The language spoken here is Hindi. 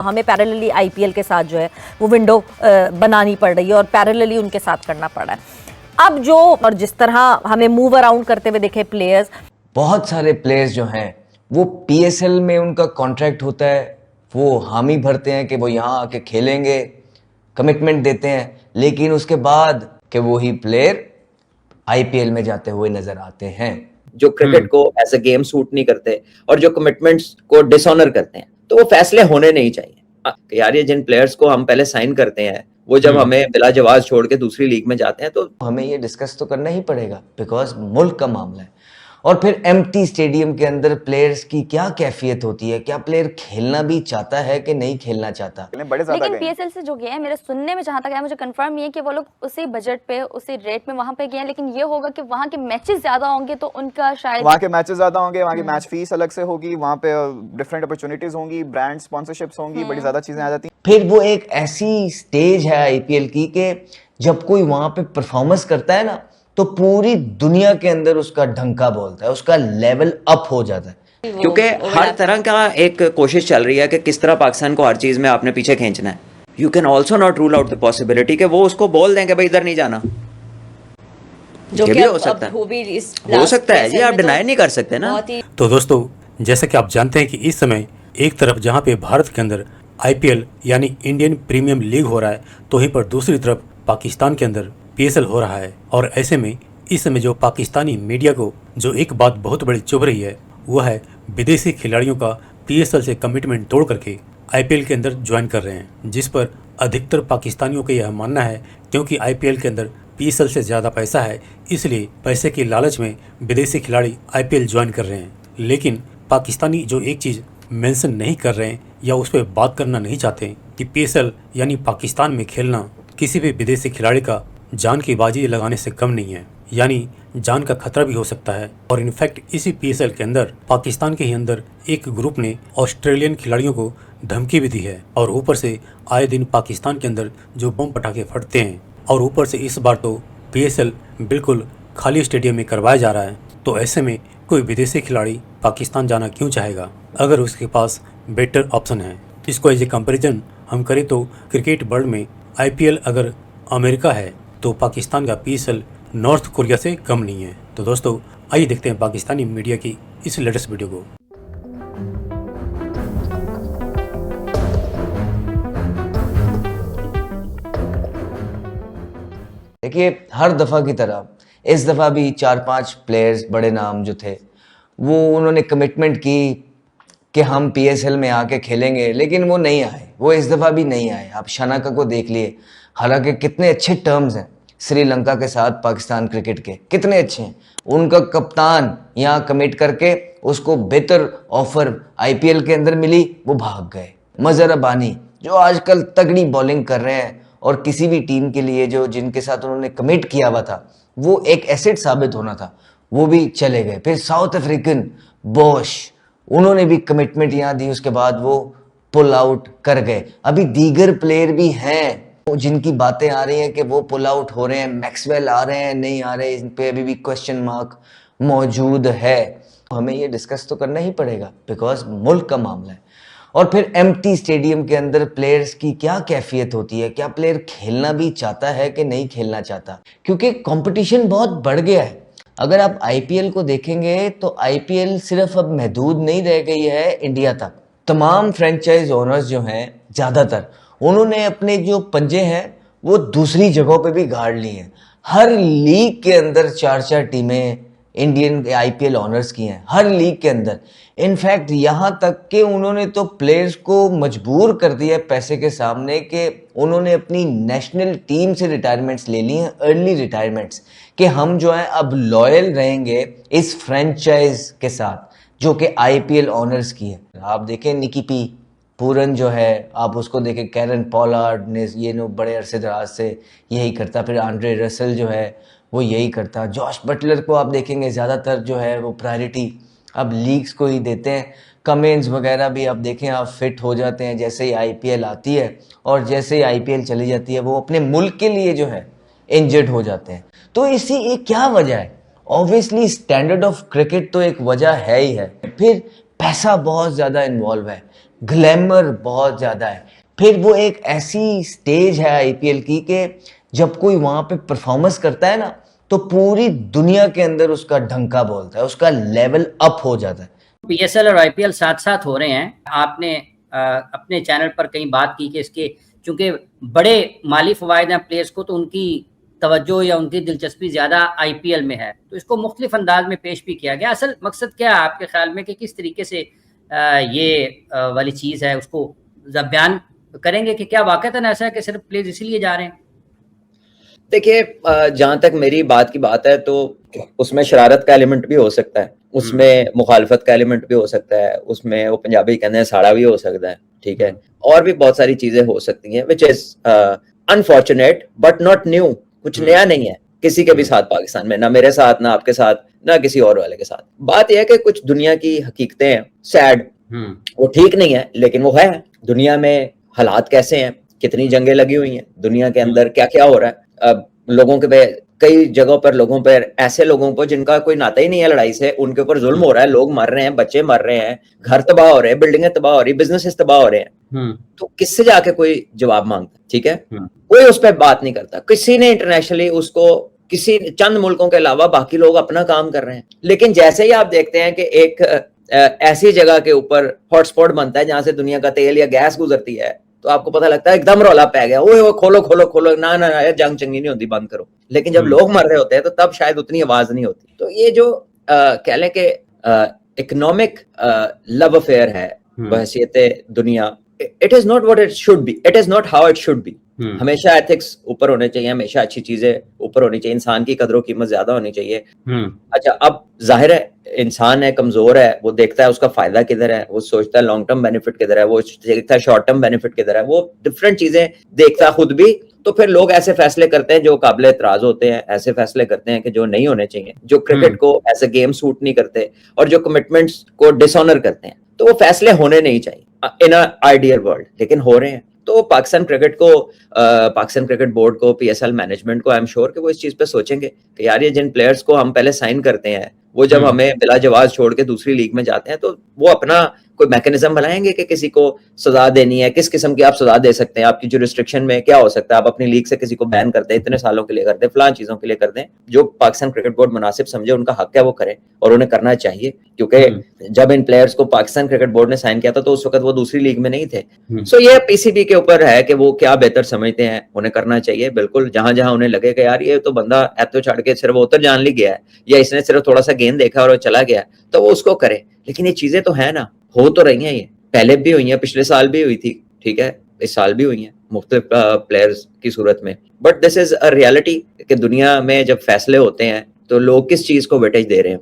हमें पैरेलली आईपीएल के साथ जो है वो विंडो बनानी पड़ रही है और पैरेलली उनके साथ करना पड़ रहा है। अब जो और जिस तरह हमें मूव अराउंड करते हुए देखे प्लेयर्स, बहुत सारे प्लेयर्स जो हैं वो पीएसएल में उनका कॉन्ट्रैक्ट होता है, वो हामी भरते हैं कि वो यहाँ आके खेलेंगे, कमिटमेंट देते हैं, लेकिन उसके बाद कि वही प्लेयर आईपीएल में जाते हुए नजर आते हैं जो क्रिकेट को एज अ गेम सूट नहीं करते और जो कमिटमेंट्स को डिसऑनर करते हैं। तो वो फैसले होने नहीं चाहिए यार। ये जिन प्लेयर्स को हम पहले साइन करते हैं वो जब हमें बिला जवाब छोड़ के दूसरी लीग में जाते हैं तो हमें ये डिस्कस तो करना ही पड़ेगा, बिकॉज मुल्क का मामला है। और फिर एम्प्टी स्टेडियम के अंदर प्लेयर्स की क्या कैफियत होती है, क्या प्लेयर खेलना भी चाहता है कि नहीं खेलना चाहता। लेकिन पीएसएल से जो गए हैं, मेरे सुनने में जहां तक है, मुझे कंफर्म ये है कि वो लोग उसी बजट पे उसी रेट में वहां पे गए हैं, लेकिन ये होगा कि वहां के मैचेस ज्यादा होंगे तो उनका शायद वहां के मैचेस ज्यादा होंगे, वहां की मैच फीस अलग से होगी, वहां पे डिफरेंट अपॉर्चुनिटीज होंगी, ब्रांड स्पॉन्सरशिप्स होंगी, बड़ी ज्यादा चीजें आ जाती हैं। फिर वो एक ऐसी स्टेज है आईपीएल की कि जब कोई वहां पे परफॉर्मेंस करता है ना तो पूरी दुनिया के अंदर उसका ढंका बोलता है, उसका लेवल अप हो जाता है। क्योंकि हर तरह का एक कोशिश चल रही है कि किस तरह पाकिस्तान को हर चीज में आपने पीछे खींचना है। You can also not rule out the possibility कि वो उसको बोल दें कि भाई इधर नहीं जाना, जो ये भी हो सकता है। हो सकता है जी, आप डिनाई नहीं कर सकते ना। तो दोस्तों, जैसा कि आप जानते हैं कि इस समय एक तरफ जहां पे भारत के अंदर आईपीएल यानी इंडियन प्रीमियम लीग हो रहा है, तो वहीं पर दूसरी तरफ पाकिस्तान के अंदर पीएसएल हो रहा है। और ऐसे में इस समय जो पाकिस्तानी मीडिया को जो एक बात बहुत बड़ी चुभ रही है वो है विदेशी खिलाड़ियों का पीएसएल से कमिटमेंट तोड़ करके आईपीएल के अंदर ज्वाइन कर रहे हैं, जिस पर अधिकतर पाकिस्तानियों का यह मानना है क्योंकि आईपीएल के अंदर पीएसएल से ज़्यादा पैसा है, इसलिए पैसे की लालच में विदेशी खिलाड़ी आईपीएल ज्वाइन कर रहे हैं। लेकिन पाकिस्तानी जो एक चीज़ मेंशन नहीं कर रहे हैं या उस पर बात करना नहीं चाहते कि पीएसएल यानी पाकिस्तान में खेलना किसी भी विदेशी खिलाड़ी का जान की बाजी लगाने से कम नहीं है, यानी जान का खतरा भी हो सकता है। और इनफैक्ट इसी पीएसएल के अंदर पाकिस्तान के ही अंदर एक ग्रुप ने ऑस्ट्रेलियन खिलाड़ियों को धमकी भी दी है और ऊपर से आए दिन पाकिस्तान के अंदर जो बम पटाखे फटते हैं और ऊपर से इस बार तो पीएसएल बिल्कुल खाली स्टेडियम में करवाया जा रहा है। तो ऐसे में कोई विदेशी खिलाड़ी पाकिस्तान जाना क्यों चाहेगा अगर उसके पास बेटर ऑप्शन है। इसको एज ए कंपेरिजन हम करें तो क्रिकेट वर्ल्ड में आईपीएल अगर अमेरिका है तो पाकिस्तान का पीएसएल नॉर्थ कोरिया से कम नहीं है। तो दोस्तों, आइए देखते हैं पाकिस्तानी मीडिया की इस लेटेस्ट वीडियो को। देखिए, हर दफ़ा की तरह इस दफ़ा भी 4-5 प्लेयर्स बड़े नाम जो थे वो उन्होंने कमिटमेंट की कि हम पीएसएल में आके खेलेंगे, लेकिन वो नहीं आए। वो इस दफ़ा भी नहीं आए। आप शनाका को देख लिए, हालांकि कितने अच्छे टर्म्स हैं श्रीलंका के साथ पाकिस्तान क्रिकेट के, कितने अच्छे हैं। उनका कप्तान यहाँ कमिट करके उसको बेहतर ऑफर आईपीएल के अंदर मिली, वो भाग गए। मजहर रब्बानी जो आजकल तगड़ी बॉलिंग कर रहे हैं और किसी भी टीम के लिए जो जिनके साथ उन्होंने कमिट किया हुआ था वो एक एसेट साबित होना था, वो भी चले गए। फिर साउथ अफ्रीकन बॉश, उन्होंने भी कमिटमेंट यहाँ दी, उसके बाद वो पुल आउट कर गए। अभी दीगर प्लेयर भी हैं जिनकी बातें आ रही हैं कि वो पुल आउट हो रहे हैं। मैक्सवेल आ रहे हैं, नहीं आ रहे, इन पे अभी भी क्वेश्चन मार्क मौजूद है। हमें ये डिस्कस तो करना ही पड़ेगा, बिकॉज मुल्क का मामला है। और फिर एम्प्टी स्टेडियम के अंदर प्लेयर्स की क्या कैफियत होती है, क्या प्लेयर खेलना भी चाहता है कि नहीं खेलना चाहता, क्योंकि कंपटीशन बहुत बढ़ गया है। अगर आप आईपीएल को देखेंगे तो आईपीएल सिर्फ अब महदूद नहीं रह गई है इंडिया तक। तमाम फ्रेंचाइज ओनर्स जो हैं ज़्यादातर, उन्होंने अपने जो पंजे हैं वो दूसरी जगहों पे भी गाड़ लिए हैं। हर लीग के अंदर 4-4 टीमें इंडियन आईपीएल ऑनर्स की हैं, हर लीग के अंदर। इनफैक्ट यहाँ तक कि उन्होंने तो प्लेयर्स को मजबूर कर दिया है पैसे के सामने कि उन्होंने अपनी नेशनल टीम से रिटायरमेंट्स ले ली हैं, अर्ली रिटायरमेंट्स, कि हम जो है अब लॉयल रहेंगे इस फ्रेंचाइज के साथ जो कि आईपीएल ऑनर्स की है। आप देखें निकी पी पूरन जो है, आप उसको देखें, कैरन पॉलार्ड ने ये नो बड़े अरसे दराज से यही करता, फिर आंड्रे रसल जो है वो यही करता। जॉश बटलर को आप देखेंगे ज़्यादातर जो है वो प्रायोरिटी अब लीग्स को ही देते हैं। कमेंस वगैरह भी आप देखें, आप फिट हो जाते हैं जैसे ही आईपीएल आती है, और जैसे ही आईपीएल चली जाती है वो अपने मुल्क के लिए जो है इंजर्ड हो जाते हैं। तो इसी एक क्या वजह है? ऑब्वियसली स्टैंडर्ड ऑफ क्रिकेट तो एक वजह है ही है, फिर पैसा बहुत ज़्यादा इन्वॉल्व है। ग्लैमर बहुत ज़्यादा है। फिर वो एक ऐसी स्टेज है आईपीएल की कि जब कोई वहाँ पे परफॉर्मेंस करता है ना, तो पूरी दुनिया के अंदर उसका ढंका बोलता है, उसका लेवल अप हो जाता है। पीएसएल और आईपीएल साथ साथ हो रहे हैं। आपने अपने चैनल पर कहीं बात की कि इसके चूंकि बड़े माली फवायद हैं प्लेयर्स को, तो उनकी तवज्जो या उनकी दिलचस्पी ज़्यादा आईपीएल में है, तो इसको मुख्तलिफ अंदाज में पेश भी किया गया। असल मकसद क्या है आपके ख्याल में कि किस तरीके से ये वाली चीज़ है उसको बयान करेंगे कि क्या वाकईतन ऐसा है कि सिर्फ प्लेयर्स इसीलिए जा रहे हैं? देखिए, जहां तक मेरी बात की बात है तो उसमें शरारत का एलिमेंट भी हो सकता है, उसमें मुखालफत का एलिमेंट भी हो सकता है, उसमें वो पंजाबी कहते हैं साड़ा भी हो सकता है, ठीक है, और भी बहुत सारी चीजें हो सकती हैं, which is unfortunate but not new. कुछ नया नहीं है किसी के भी साथ पाकिस्तान में, ना मेरे साथ, ना आपके साथ, ना किसी और वाले के साथ। बात यह है कि कुछ दुनिया की हकीकतें हैं, सैड, वो ठीक नहीं है लेकिन वो है। दुनिया में हालात कैसे हैं, कितनी जंगें लगी हुई हैं, दुनिया के अंदर क्या क्या हो रहा है। अब लोगों के पे कई जगहों पर लोगों पर, ऐसे लोगों को जिनका कोई नाता ही नहीं है लड़ाई से, उनके ऊपर जुल्म हो रहा है, लोग मर रहे हैं, बच्चे मर रहे हैं, घर तबाह हो रहे हैं, बिल्डिंगें तबाह हो रही, बिजनेसेस तबाह हो रहे हैं। तो किससे जाके कोई जवाब मांगता है? ठीक है, कोई उस पर बात नहीं करता, किसी ने इंटरनेशनली उसको, किसी चंद मुल्कों के अलावा बाकी लोग अपना काम कर रहे हैं। लेकिन जैसे ही आप देखते हैं कि एक ऐसी जगह के ऊपर हॉटस्पॉट बनता है जहां से दुनिया का तेल या गैस गुजरती है, तो आपको पता लगता है एकदम रौला पै गया, ओए खोलो खोलो खोलो, ना ना ना, जंग चंगी नहीं होती, बंद करो। लेकिन जब लोग मर रहे होते हैं तो तब शायद उतनी आवाज नहीं होती। तो ये जो कह लें कि इकोनॉमिक लव अफेयर है बहसीयत दुनिया, it is not what it should be, it is not how it should be. हमेशा एथिक्स ऊपर होने चाहिए, हमेशा अच्छी चीजें ऊपर होनी चाहिए, इंसान की कदर कीमत ज्यादा होनी चाहिए। अच्छा, अब जाहिर है इंसान है, कमजोर है, वो देखता है उसका फायदा किधर है, वो सोचता है लॉन्ग टर्म बेनिफिट किधर है, वो देखता है शॉर्ट टर्म बेनिफिट किधर है, वो डिफरेंट चीजें देखता है खुद भी। तो फिर लोग ऐसे फैसले करते हैं जो काबिल एतराज होते हैं, ऐसे फैसले करते हैं कि जो नहीं होने चाहिए, जो क्रिकेट को एज ए गेम सूट नहीं करते और जो कमिटमेंट्स को डिसऑनर करते हैं। तो वो फैसले होने नहीं चाहिए इन आइडियल वर्ल्ड, लेकिन हो रहे हैं। तो पाकिस्तान क्रिकेट को, पाकिस्तान क्रिकेट बोर्ड को, पीएसएल मैनेजमेंट को, आई एम श्योर कि वो इस चीज पे सोचेंगे कि यार ये जिन प्लेयर्स को हम पहले साइन करते हैं, वो जब हमें बिला जवाज छोड़ के दूसरी लीग में जाते हैं, तो वो अपना कोई मैकेनिज्म बनाएंगे कि किसी को सजा देनी है, किस किस्म की आप सजा दे सकते हैं, आपकी जो रिस्ट्रिक्शन में क्या हो सकता है, आप अपनी लीग से किसी को बैन करते हैं, इतने सालों के लिए करते हैं, फलां चीजों के लिए करते हैं। जो पाकिस्तान क्रिकेट बोर्ड मुनासिब समझे, उनका हक है वो करें, और उन्हें करना चाहिए, क्योंकि जब इन प्लेयर्स को पाकिस्तान क्रिकेट बोर्ड ने साइन किया था तो उस वक्त वो दूसरी लीग में नहीं थे। सो ये पीसीबी के ऊपर है कि वो क्या बेहतर समझते हैं, उन्हें करना चाहिए। बिल्कुल, जहां जहां उन्हें लगे कि यार ये तो बंदा ऐतो छाड़ के सिर्फ उतर जान ली गया है, या इसने सिर्फ थोड़ा सा गेंद देखा और चला गया, तो वो उसको करे। लेकिन ये चीजें तो है ना, हो तो रही हैं, ये पहले भी हुई हैं, पिछले साल भी हुई थी, ठीक है, इस साल भी हुई हैं मुख्तलिफ प्लेयर्स की सूरत में। But this is a reality कि दुनिया में जब फैसले होते हैं तो लोग किस चीज को वेटेज दे रहे हैं।